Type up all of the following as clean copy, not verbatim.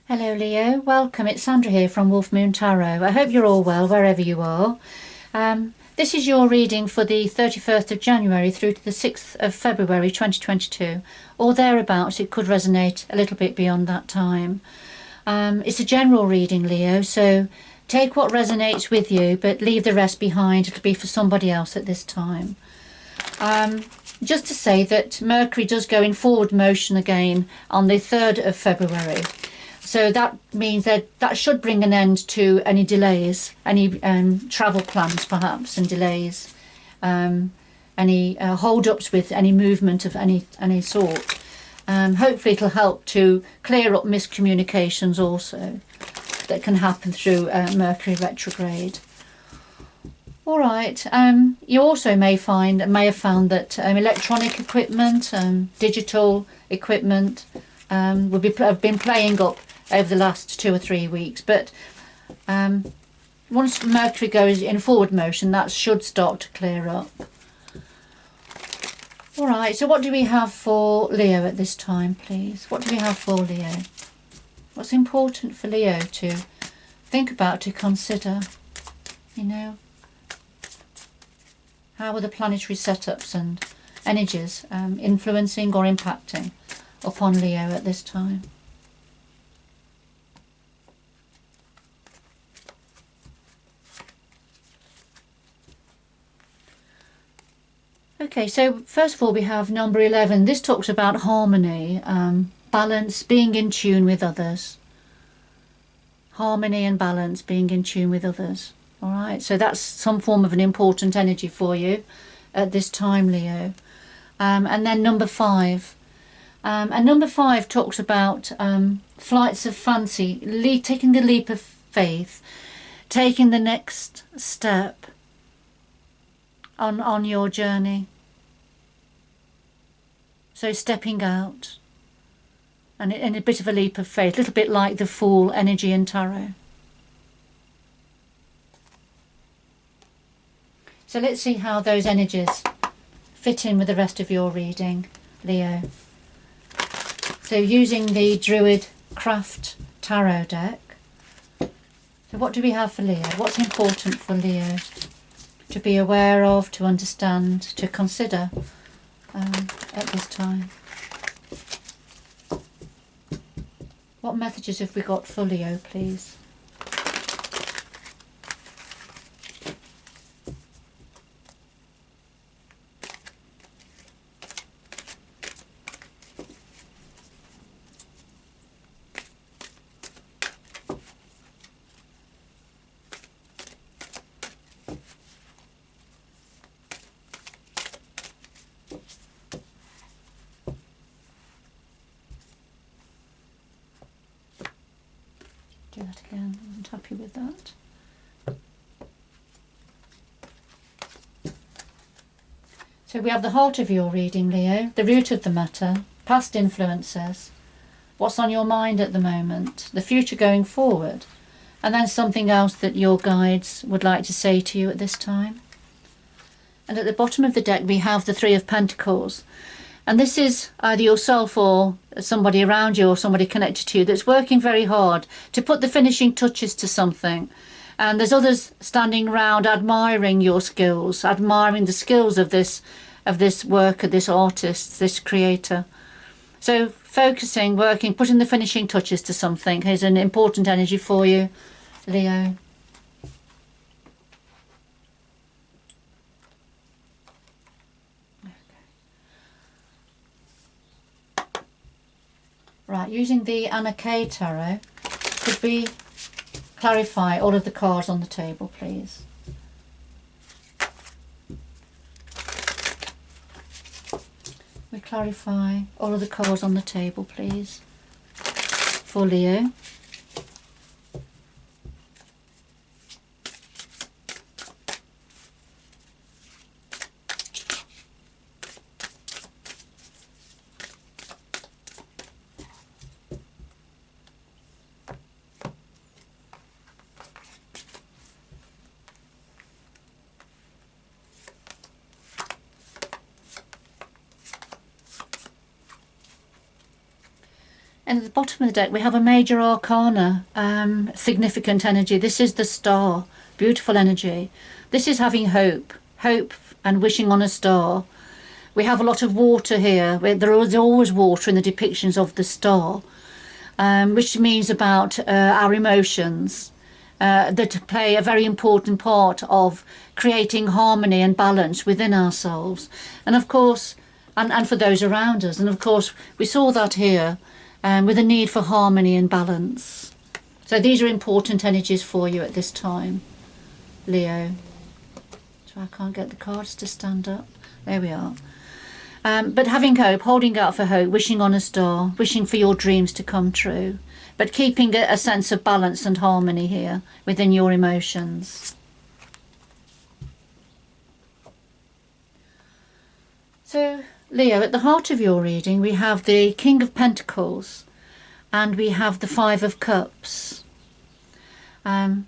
Hello Leo, welcome. It's Sandra here from Wolf Moon Tarot. I hope you're all well wherever you are. This is your reading for the 31st of January through to the 6th of February 2022, or thereabouts. It could resonate a little bit beyond that time. It's a general reading, Leo, so take what resonates with you, but leave the rest behind. It'll be for somebody else at this time. Just to say that Mercury does go in forward motion again on the 3rd of February. So that means that should bring an end to any delays, any travel plans perhaps, and delays, any hold-ups with any movement of any sort. Hopefully it'll help to clear up miscommunications also that can happen through Mercury retrograde. All right. You also may have found that electronic equipment, digital equipment, have been playing up over the last 2 or 3 weeks, but once Mercury goes in forward motion, that should start to clear up. All right, so what do we have for Leo at this time, please? What do we have for Leo? What's important for Leo to think about, to consider? You know, how are the planetary setups and energies influencing or impacting upon Leo at this time? Okay, so first of all we have number 11. This talks about harmony, balance, being in tune with others. Harmony and balance, being in tune with others. All right, so that's some form of an important energy for you at this time, Leo. And then number 5. And number 5 talks about flights of fancy, taking the leap of faith, taking the next step on your journey. So stepping out and a bit of a leap of faith, a little bit like the Fool energy in tarot. So let's see how those energies fit in with the rest of your reading, Leo. So using the Druid Craft Tarot deck. So what do we have for Leo? What's important for Leo to be aware of, to understand, to consider at this time? What messages have we got for Leo, please? Do that again. I wasn't happy with that. So we have the heart of your reading, Leo, the root of the matter, past influences, what's on your mind at the moment, the future going forward, and then something else that your guides would like to say to you at this time. And at the bottom of the deck we have the Three of Pentacles. And this is either yourself or somebody around you or somebody connected to you that's working very hard to put the finishing touches to something. And there's others standing around admiring your skills, admiring the skills of this worker, this artist, this creator. So focusing, working, putting the finishing touches to something is an important energy for you, Leo. Right, using the Anna K Tarot, could we clarify all of the cards on the table, please? We clarify all of the cards on the table, please, for Leo. And at the bottom of the deck we have a major arcana, significant energy. This is the star, beautiful energy. This is having hope and wishing on a star. We have a lot of water here. There is always water in the depictions of the star, which means about our emotions that play a very important part of creating harmony and balance within ourselves, and of course, and for those around us. And of course, we saw that here with a need for harmony and balance. So these are important energies for you at this time, Leo. So I can't get the cards to stand up. There we are. But having hope, holding out for hope, wishing on a star, wishing for your dreams to come true, but keeping a sense of balance and harmony here within your emotions. So, Leo, at the heart of your reading we have the King of Pentacles and we have the Five of Cups. Now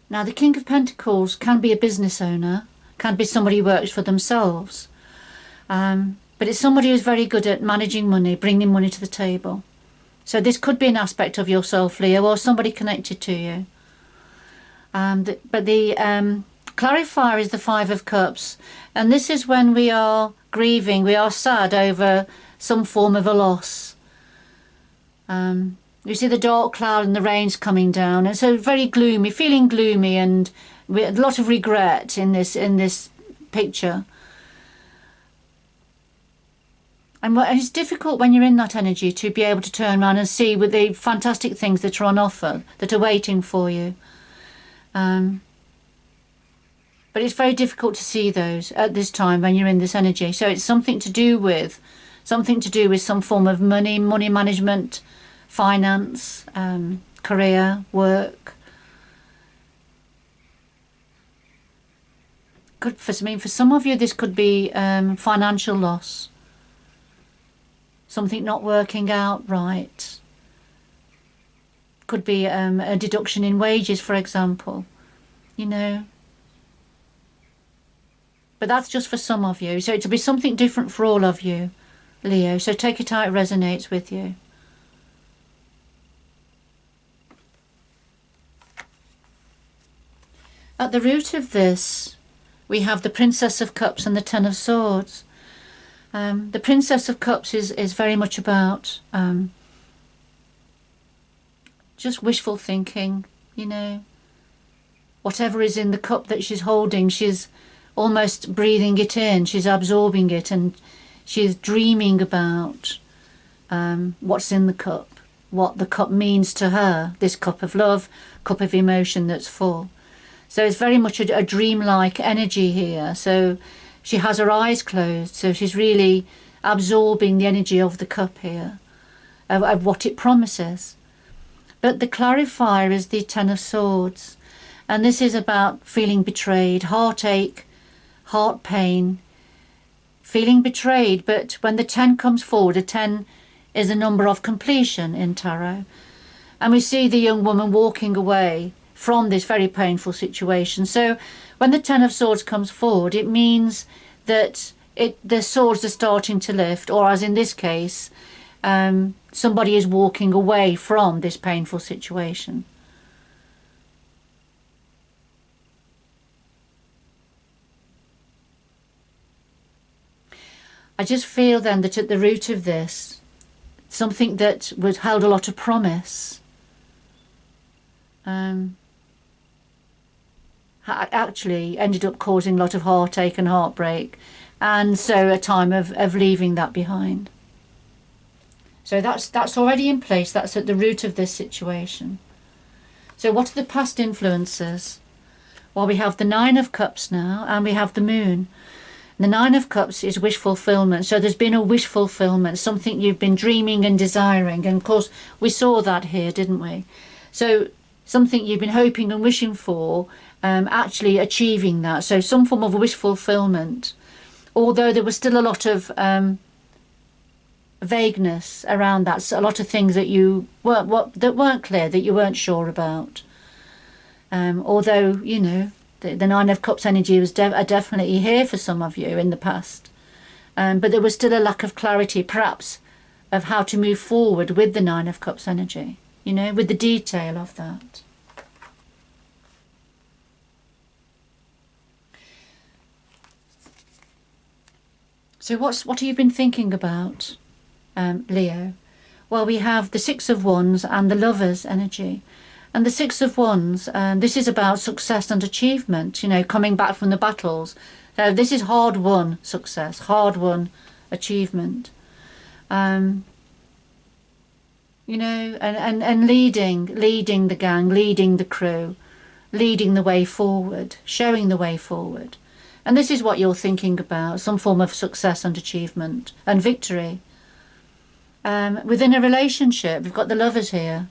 the King of Pentacles can be a business owner, can be somebody who works for themselves, but it's somebody who's very good at managing money, bringing money to the table. So this could be an aspect of yourself, Leo, or somebody connected to you. But the clarifier is the Five of Cups, and this is when we are grieving, we are sad over some form of a loss. You see the dark cloud and the rain's coming down, and so very gloomy, feeling gloomy, and a lot of regret in this picture. And it's difficult when you're in that energy to be able to turn around and see with the fantastic things that are on offer, that are waiting for you. But it's very difficult to see those at this time when you're in this energy. So it's something to do with some form of money management, finance, career, work. For some of you, this could be financial loss. Something not working out right. Could be a deduction in wages, for example. You know. But that's just for some of you. So it'll be something different for all of you, Leo. So take it how it resonates with you. At the root of this, we have the Princess of Cups and the Ten of Swords. The Princess of Cups is very much about just wishful thinking, you know. Whatever is in the cup that she's holding, she's almost breathing it in, she's absorbing it, and she's dreaming about what's in the cup, what the cup means to her, this cup of love, cup of emotion that's full. So it's very much a dreamlike energy here. So she has her eyes closed, so she's really absorbing the energy of the cup here, of what it promises. But the clarifier is the Ten of Swords, and this is about feeling betrayed, heartache, heart pain, feeling betrayed. But when the 10 comes forward, a 10 is a number of completion in tarot, and we see the young woman walking away from this very painful situation. So when the Ten of Swords comes forward, it means that the swords are starting to lift, or as in this case, somebody is walking away from this painful situation. I just feel then that at the root of this, something that was held a lot of promise, actually ended up causing a lot of heartache and heartbreak, and so a time of leaving that behind. So that's already in place. That's at the root of this situation. So what are the past influences? Well, we have the Nine of Cups now, and we have the Moon. The Nine of Cups is wish fulfillment. So there's been a wish fulfillment, something you've been dreaming and desiring, and of course we saw that here, didn't we? So something you've been hoping and wishing for, actually achieving that. So some form of wish fulfillment, although there was still a lot of vagueness around that. So a lot of things that weren't clear, that you weren't sure about. Although, you know, the Nine of Cups energy was definitely here for some of you in the past, but there was still a lack of clarity, perhaps of how to move forward with the Nine of Cups energy, you know, with the detail of that. So what have you been thinking about, Leo? Well, we have the Six of Wands and the Lovers energy. And the Six of Wands, this is about success and achievement, you know, coming back from the battles. So this is hard-won success, hard-won achievement. You know, and leading the gang, leading the crew, leading the way forward, showing the way forward. And this is what you're thinking about, some form of success and achievement and victory. Within a relationship, we've got the Lovers here.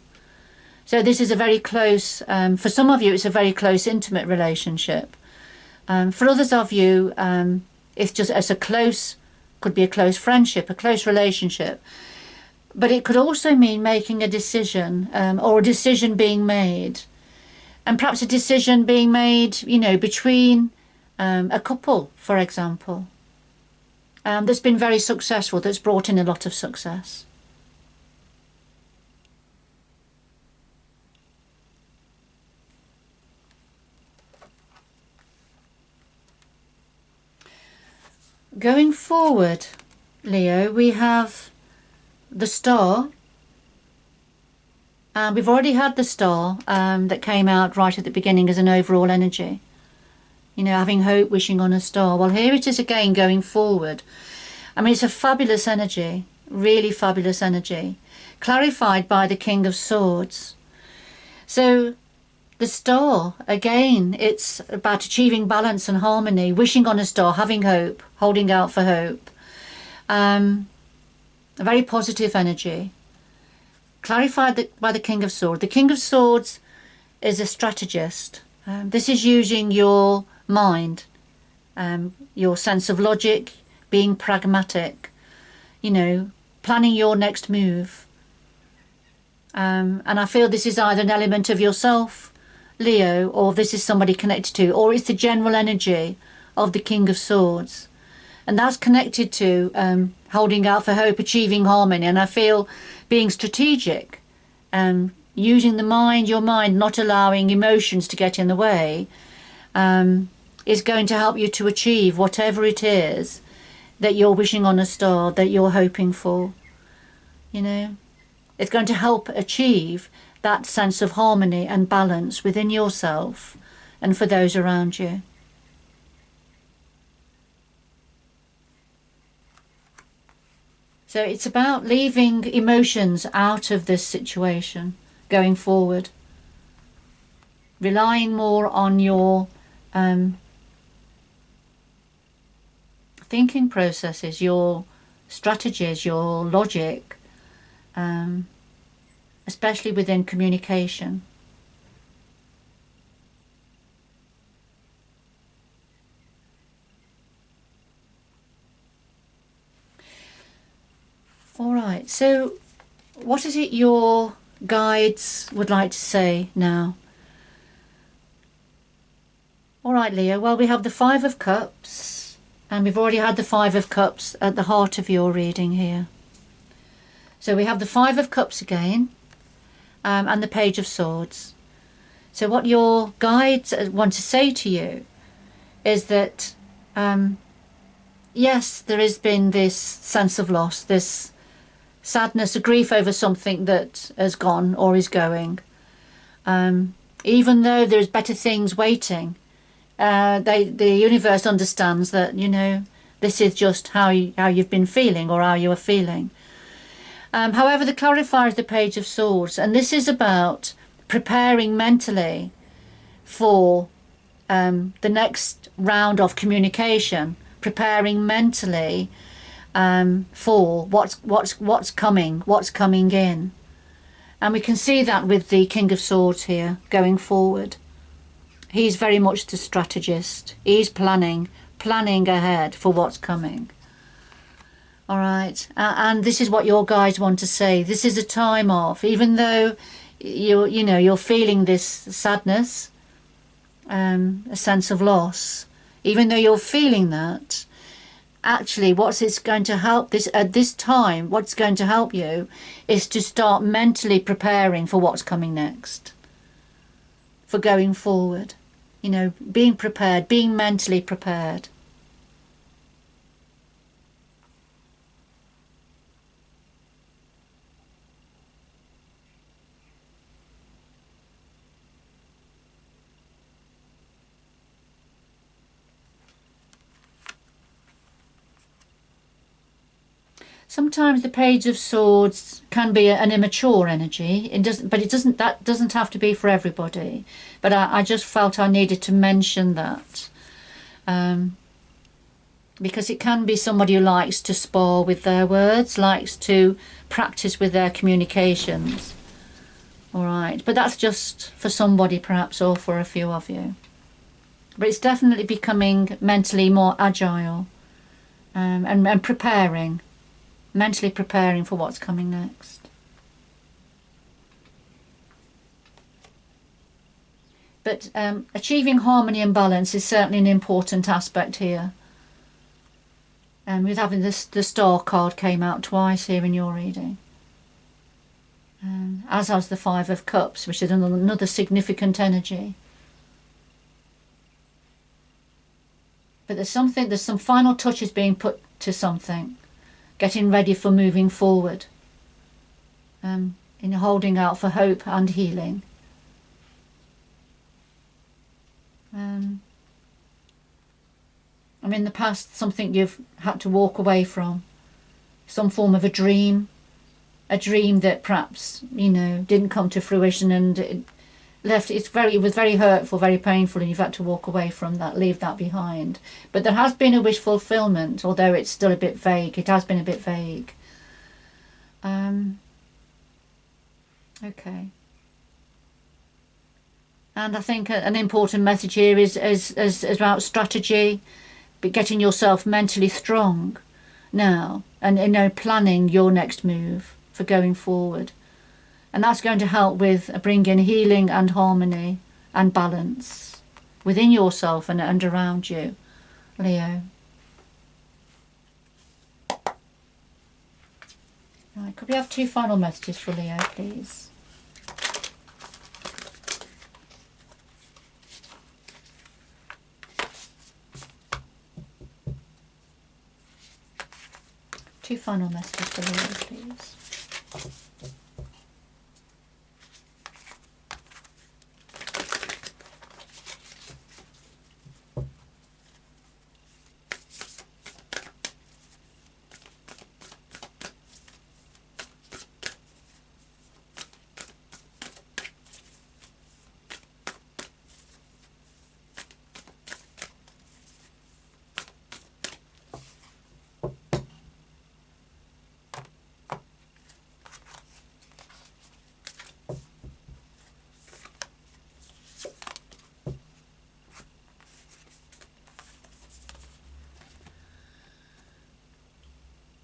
So this is a very close, for some of you, it's a very close, intimate relationship. For others of you, it's a close, could be a close friendship, a close relationship. But it could also mean making a decision, or a decision being made. And perhaps a decision being made, you know, between a couple, for example, that's been very successful, that's brought in a lot of success. Going forward, Leo, we have the Star. We've already had the Star that came out right at the beginning as an overall energy. You know, having hope, wishing on a star. Well, here it is again going forward. I mean, it's a fabulous energy, really fabulous energy, clarified by the King of Swords. So the Star, again, it's about achieving balance and harmony, wishing on a star, having hope, holding out for hope. A very positive energy, clarified by the King of Swords. The King of Swords is a strategist. This is using your mind, your sense of logic, being pragmatic, you know, planning your next move. And I feel this is either an element of yourself, Leo, or this is somebody connected to, or it's the general energy of the King of Swords. And that's connected to holding out for hope, achieving harmony. And I feel being strategic, using the mind, your mind, not allowing emotions to get in the way, is going to help you to achieve whatever it is that you're wishing on a star, that you're hoping for. You know, it's going to help achieve that sense of harmony and balance within yourself and for those around you. So it's about leaving emotions out of this situation going forward, relying more on your thinking processes, your strategies, your logic, especially within communication. All right, so what is it your guides would like to say now? All right, Leo, well, we have the Five of Cups, and we've already had the Five of Cups at the heart of your reading here. So we have the Five of Cups again, and the Page of Swords. So what your guides want to say to you is that, yes, there has been this sense of loss, this sadness, a grief over something that has gone or is going. Even though there's better things waiting, the universe understands that, you know, this is just how you've been feeling or how you are feeling. However, the clarifier is the Page of Swords, and this is about preparing mentally for the next round of communication, preparing mentally for what's coming in. And we can see that with the King of Swords here going forward. He's very much the strategist. He's planning ahead for what's coming. All right, and this is what your guides want to say. This is a time of, even though you're feeling this sadness, a sense of loss, even though you're feeling that, actually what's it's going to help this at this time, what's going to help you is to start mentally preparing for what's coming next, for going forward. You know, being prepared, being mentally prepared. Sometimes the Page of Swords can be an immature energy. That doesn't have to be for everybody. But I just felt I needed to mention that. Because it can be somebody who likes to spar with their words, likes to practice with their communications. All right, but that's just for somebody perhaps, or for a few of you. But it's definitely becoming mentally more agile, and preparing. Mentally preparing for what's coming next. But achieving harmony and balance is certainly an important aspect here. And with having this, the Star card came out twice here in your reading. As has the Five of Cups, which is another significant energy. But there's some final touches being put to something. Getting ready for moving forward, in holding out for hope and healing. In the past, something you've had to walk away from, some form of a dream that perhaps, you know, didn't come to fruition, and it was very hurtful, very painful, and you've had to walk away from that, leave that behind. But there has been a wish fulfillment, although it's still a bit vague. It has been a bit vague. Okay. And I think an important message here is about strategy, but getting yourself mentally strong now, and, you know, planning your next move for going forward. And that's going to help with bringing healing and harmony and balance within yourself and around you, Leo. Right, could we have 2 final messages for Leo, please? Two final messages for Leo, please.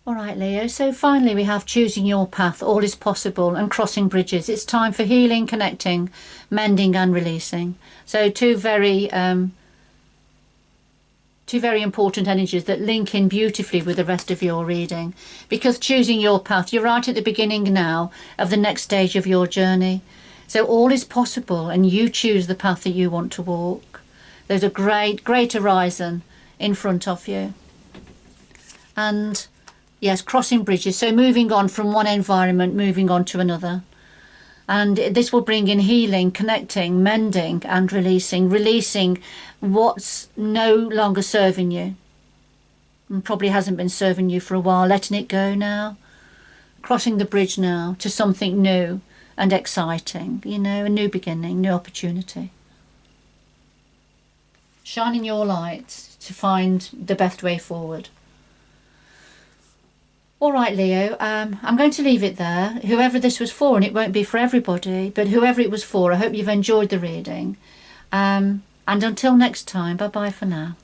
Alright Leo, so finally we have choosing your path, all is possible, and crossing bridges. It's time for healing, connecting, mending and releasing. So two very important energies that link in beautifully with the rest of your reading. Because choosing your path, you're right at the beginning now of the next stage of your journey. So all is possible and you choose the path that you want to walk. There's a great horizon in front of you. And yes, crossing bridges, so moving on from one environment, moving on to another. And this will bring in healing, connecting, mending and releasing what's no longer serving you and probably hasn't been serving you for a while, letting it go now, crossing the bridge now to something new and exciting, you know, a new beginning, new opportunity. Shining your light to find the best way forward. All right, Leo, I'm going to leave it there. Whoever this was for, and it won't be for everybody, but whoever it was for, I hope you've enjoyed the reading. And until next time, bye-bye for now.